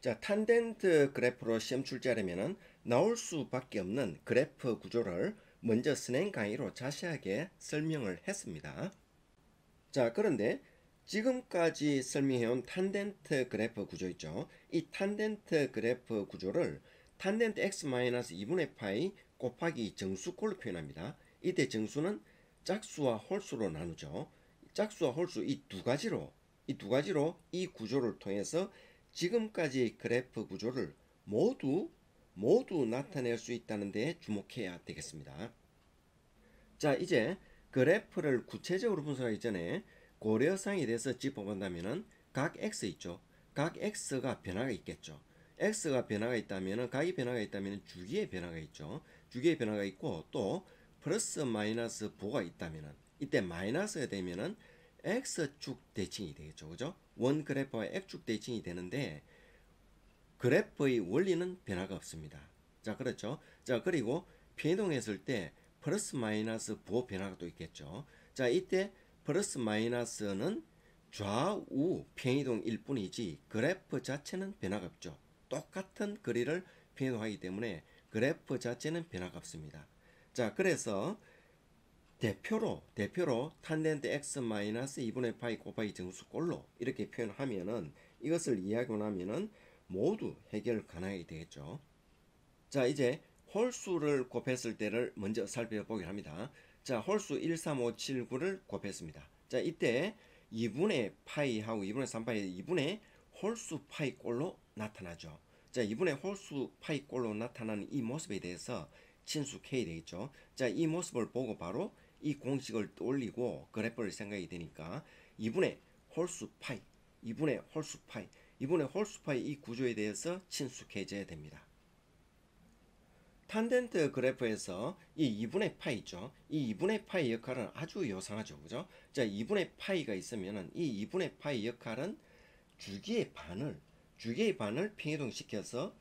자, 탄젠트 그래프로 시험 출제하려면 나올 수밖에 없는 그래프 구조를 먼저 선행 강의로 자세하게 설명을 했습니다. 자, 그런데 지금까지 설명해온 탄젠트 그래프 구조 있죠. 이 탄젠트 그래프 구조를 탄젠트 x-2분의 파이 곱하기 정수꼴로 표현합니다. 이때 정수는 짝수와 홀수로 나누죠. 짝수와 홀수 이 두 가지로 이 구조를 통해서 지금까지 그래프 구조를 모두 나타낼 수 있다는 데 주목해야 되겠습니다. 자, 이제 그래프를 구체적으로 분석하기 전에 고려사항에 대해서 짚어본다면 각 x 있죠. 각 x가 변화가 있겠죠. x가 변화가 있다면 각이 변화가 있다면 주기의 변화가 있죠. 주기의 변화가 있고 또 플러스 마이너스 부호가 있다면 이때 마이너스가 되면은 x축 대칭이 되겠죠. 그죠? 원 그래프와 x축 대칭이 되는데 그래프의 원리는 변화가 없습니다. 자, 그렇죠. 자, 그리고 변동했을 때 플러스 마이너스 부호 변화가 또 있겠죠. 자, 이때 플러스 마이너스는 좌우 편이동일 뿐이지 그래프 자체는 변화가 없죠. 똑같은 거리를 변동하기 때문에 그래프 자체는 변화가 없습니다. 자, 그래서 대표로 탄젠트 x-2분의 파이 곱하기 정수꼴로 이렇게 표현하면은 이것을 이해하고 나면은 모두 해결 가능하게 되겠죠. 자, 이제 홀수를 곱했을 때를 먼저 살펴보기로 합니다. 자, 홀수 1, 3, 5, 7, 9를 곱했습니다. 자, 이때 2분의 파이하고 2분의 3파이 2분의 홀수 파이 꼴로 나타나죠. 자, 2분의 홀수 파이 꼴로 나타나는 이 모습에 대해서 친숙해야 되겠죠. 자, 이 모습을 보고 바로 이 공식을 떠올리고 그래프를 생각이 되니까 2분의 홀수 파이, 2분의 홀수 파이, 2분의 홀수 파이 이 구조에 대해서 친숙해져야 됩니다. 탄젠트 그래프에서 이 2분의 파이 있죠. 이 2분의 파이 역할은 아주 요상하죠. 그죠? 자, 2분의 파이가 있으면은 이 2분의 파이 역할은 주기의 반을 평이동시켜서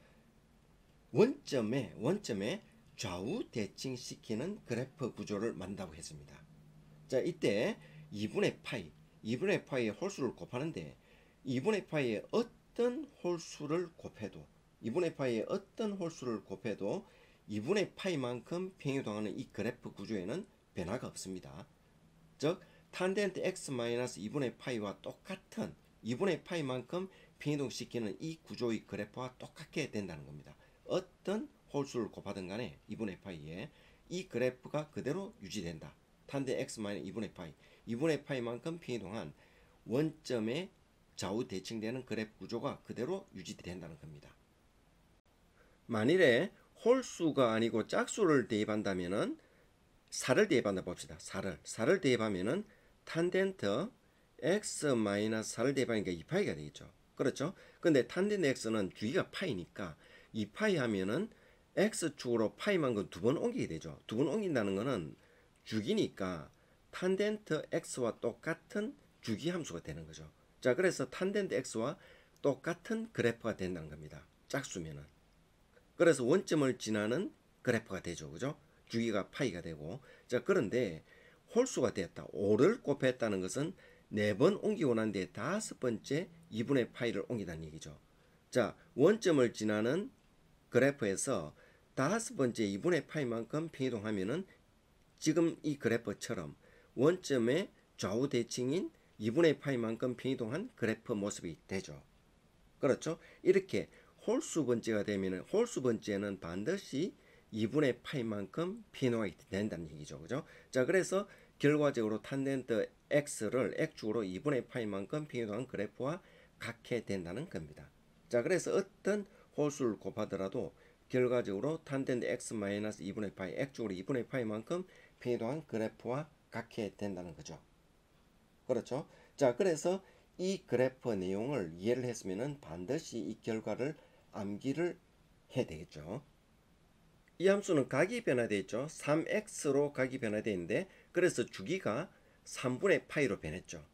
원점에 좌우 대칭시키는 그래프 구조를 만든다고 했습니다. 자, 이때 2분의 파이의 홀수를 곱하는데 2분의 파이의 어떤 홀수를 곱해도 2분의 파이만큼 평이동하는 이 그래프 구조에는 변화가 없습니다. 즉 탄젠트 x-2분의 파이와 똑같은 2분의 파이만큼 평이동시키는 이 구조의 그래프와 똑같게 된다는 겁니다. 어떤 홀수를 곱하든 간에 2분의 파이에 이 그래프가 그대로 유지된다. 탄젠트 x-2분의 파이 2분의 파이만큼 평이동한 원점의 좌우 대칭되는 그래프 구조가 그대로 유지된다는 겁니다. 만일에 홀수가 아니고 짝수를 대입한다면은 4를 대입한다 봅시다. 4를 대입하면은 탄젠트 x-4를 대입하니까 2파이가 되겠죠. 그렇죠? 근데 탄젠트 x는 주기가 파이니까 2파이 하면은 x축으로 파이만큼 두 번 옮기게 되죠. 두 번 옮긴다는 거는 주기니까 탄젠트 x와 똑같은 주기 함수가 되는 거죠. 자, 그래서 탄젠트 x와 똑같은 그래프가 된다는 겁니다. 짝수면은. 그래서 원점을 지나는 그래프가 되죠. 그죠? 주기가 파이가 되고. 자, 그런데 홀수가 됐다. 5를 곱했다는 것은 4번 옮기고 난 뒤에 5번째 2분의 파이를 옮기다는 얘기죠. 자, 원점을 지나는 그래프에서 5번째 2분의 파이만큼 평이동하면은 지금 이 그래프처럼 원점의 좌우 대칭인 2분의 파이만큼 평이동한 그래프 모습이 되죠. 그렇죠? 이렇게 홀수 번째가 되면 홀수 번째는 반드시 2분의 파이만큼 평이동하게 된다는 얘기죠. 그죠? 자, 그래서 결과적으로 탄젠트 x를 x축으로 2분의 파이만큼 평이동한 그래프와 같게 된다는 겁니다. 자, 그래서 어떤 홀수를 곱하더라도 결과적으로 탄젠트 x-2분의 파이 x축으로 2분의 파이만큼 평이동한 그래프와 같게 된다는 거죠. 그렇죠? 자, 그래서 이 그래프 내용을 이해를 했으면 반드시 이 결과를 암기를 해야 되겠죠. 이 함수는 각이 변화되어 있죠. 3x로 각이 변화되어 있는데 그래서 주기가 3분의 파이로 변했죠.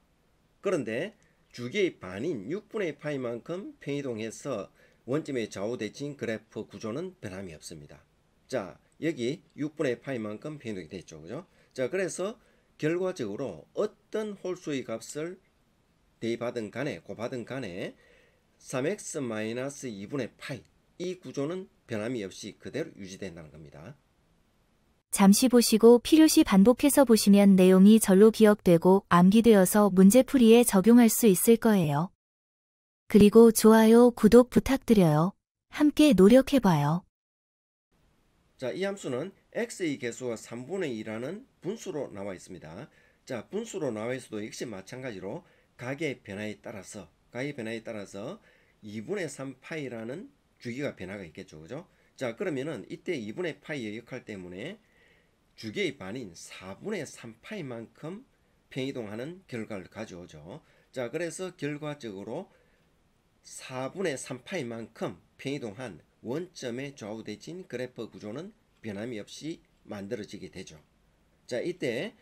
그런데 주기의 반인 6분의 파이만큼 평이동해서 원점의 좌우 대칭 그래프 구조는 변함이 없습니다. 자, 여기 6분의 파이만큼 평이동이 됐죠. 그죠? 자, 그래서 결과적으로 어떤 홀수의 값을 대입하든 간에 곱하든 간에 3x-2분의 파이 이 구조는 변함이 없이 그대로 유지된다는 겁니다. 잠시 보시고 필요시 반복해서 보시면 내용이 절로 기억되고 암기되어서 문제풀이에 적용할 수 있을 거예요. 그리고 좋아요, 구독 부탁드려요. 함께 노력해봐요. 자, 이 함수는 x의 개수가 3분의 2라는 분수로 나와 있습니다. 자, 분수로 나와 있어도 역시 마찬가지로 각의 변화에 따라서 2분의 3파이라는 주기가 변화가 있겠죠. 그죠? 자, 그러면은 이때 2분의 파이의 역할 때문에 주기의 반인 4분의 3파이만큼偏이동하는 결과를 가져오죠. 자, 그래서 결과적으로 4분의 3파이만큼偏이동한 원점에 좌우대진 그래프 구조는 변함이 없이 만들어지게 되죠. 자, 이때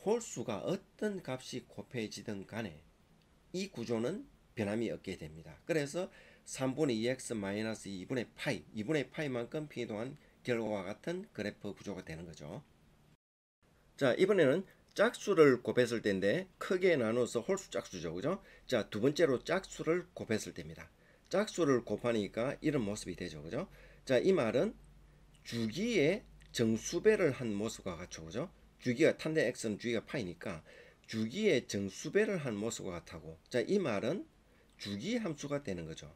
홀수가 어떤 값이 곱해지든 간에 이 구조는 변함이 없게 됩니다. 그래서 3분의 2x 마이너스 2분의 파이만큼偏이동한 결과와 같은 그래프 구조가 되는 거죠. 자, 이번에는 짝수를 곱했을 때인데 크게 나눠서 홀수 짝수죠. 그죠? 자, 두 번째로 짝수를 곱했을 때입니다. 짝수를 곱하니까 이런 모습이 되죠. 그죠? 자, 이 말은 주기의 정수배를 한 모습과 같죠. 그죠? 주기가 탄데 x는 주기가 파이니까 주기의 정수배를 한 모습과 같다고. 자, 이 말은 주기 함수가 되는 거죠.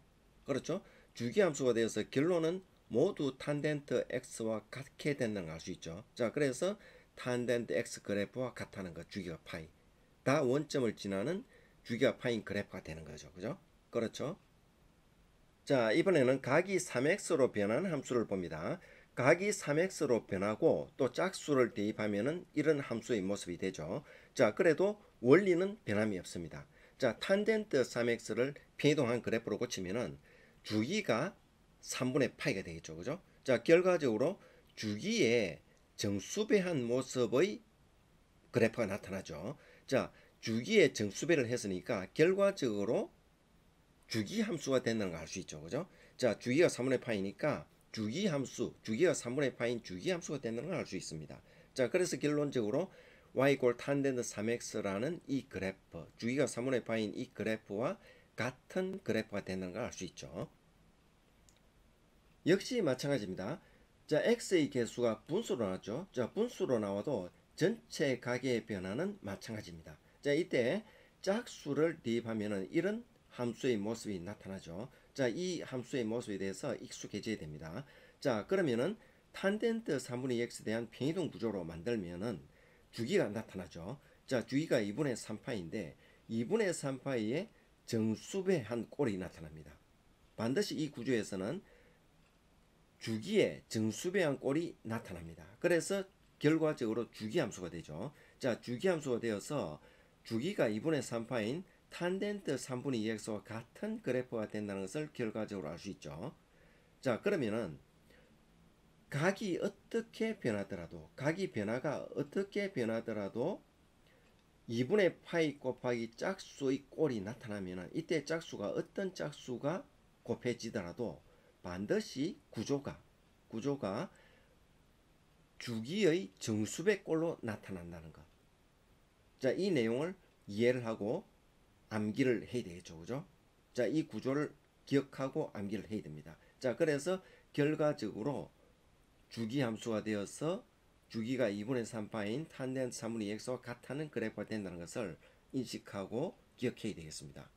그렇죠? 주기 함수가 되어서 결론은 모두 탄덴트 x와 같게 된다는 걸 알 수 있죠. 자, 그래서 탄덴트 x 그래프와 같다는 것, 주기가 파이. 다 원점을 지나는 주기가 파인 그래프가 되는 거죠. 그죠? 그렇죠? 자, 이번에는 각이 3x로 변하는 함수를 봅니다. 각이 3x로 변하고 또 짝수를 대입하면은 이런 함수의 모습이 되죠. 자, 그래도 원리는 변함이 없습니다. 자, 탄젠트 3x를偏이동한 그래프로 고치면은 주기가 3분의 파이가 되겠죠. 그죠? 자, 결과적으로 주기의 정수배한 모습의 그래프가 나타나죠. 자, 주기의 정수배를 했으니까 결과적으로 주기 함수가 된다는 걸 알 수 있죠. 그죠? 자, 주기가 3분의 파이니까 주기 함수, 주기가 3분의 파인 주기 함수가 된다는 걸 알 수 있습니다. 자, 그래서 결론적으로 y 탄덴트 3x라는 이 그래프, 주기가 3분의 파인 이 그래프와 같은 그래프가 된다는 걸 알 수 있죠. 역시 마찬가지입니다. 자, x의 개수가 분수로 나왔죠. 자, 분수로 나와도 전체 각의 변화는 마찬가지입니다. 자, 이때 짝수를 대입하면은 이런 함수의 모습이 나타나죠. 자, 이 함수의 모습에 대해서 익숙해져야 됩니다. 자, 그러면은 탄덴트 3분의 2x에 대한 편이동 구조로 만들면은 주기가 나타나죠. 자, 주기가 2분의 3파인데 2분의 3파이의 정수배 한 꼴이 나타납니다. 반드시 이 구조에서는 주기의 정수배한 꼴이 나타납니다. 그래서 결과적으로 주기함수가 되죠. 자, 주기함수가 되어서 주기가 2분의 3파인 탄덴트 3분의 2x와 같은 그래프가 된다는 것을 결과적으로 알 수 있죠. 자, 그러면은 각이 어떻게 변하더라도, 각이 변화가 어떻게 변하더라도 2분의 파이 곱하기 짝수의 꼴이 나타나면 이때 짝수가 어떤 짝수가 곱해지더라도 반드시 구조가 주기의 정수배 꼴로 나타난다는 것. 자, 이 내용을 이해를 하고 암기를 해야 되겠죠. 그죠? 자, 이 구조를 기억하고 암기를 해야 됩니다. 자, 그래서 결과적으로 주기 함수가 되어서 주기가 2분의 3파인 탄덴트 3분의 2x와 같다는 그래프가 된다는 것을 인식하고 기억해야 되겠습니다.